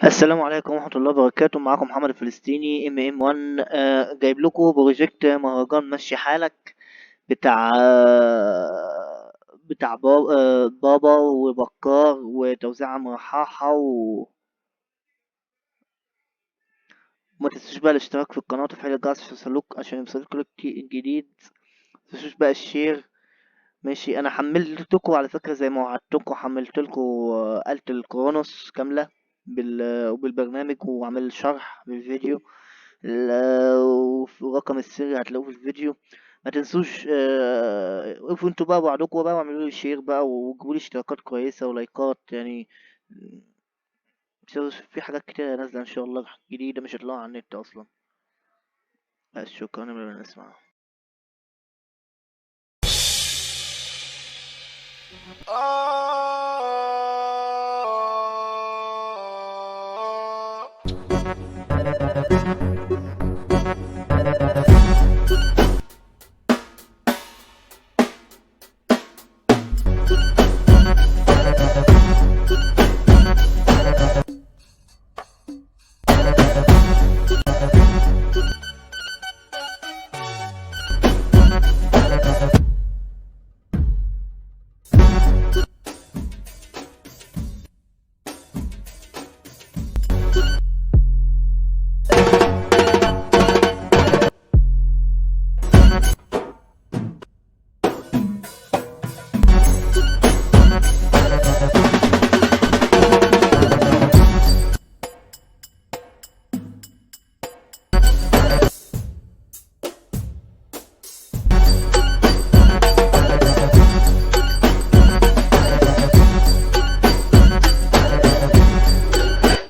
السلام عليكم ورحمة الله وبركاته. معاكم محمد الفلسطيني MM1. جايب لكم بروجكت مهرجان مشي حالك بتاع بابا وبكار وتوزيع عمرو حاحة. وما تنسوش بقى الاشتراك في القناة وتفعيل الجرس عشان يوصلك كل جديد. ما تنسوش بقى الشير. ماشي، انا حملتكم على فكرة زي ما وعدتكم، حملت لكم آلة الكرونوس كاملة وبالبرنامج، وعمل شرح بالفيديو. ورقم السري هتلاقوه في الفيديو. ما تنسوش وقفوا انتوا بقى بعضكم بقى، واعملوا لي شير بقى، وجيبوا لي اشتراكات كويسة ولايكات يعني. في حاجات كتير نازلة ان شاء الله جديدة مش هتلاقوها على النت اصلا. بس شكرا لما نسمع.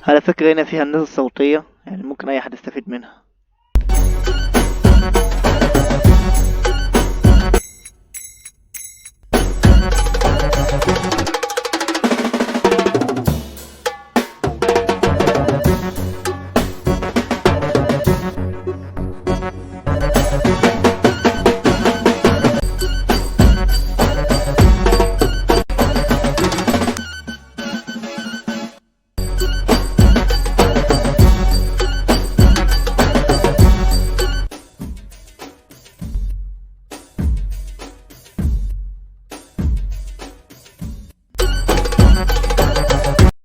على فكرة هنا فيها النسخ الصوتية، يعني ممكن اي حد يستفيد منها.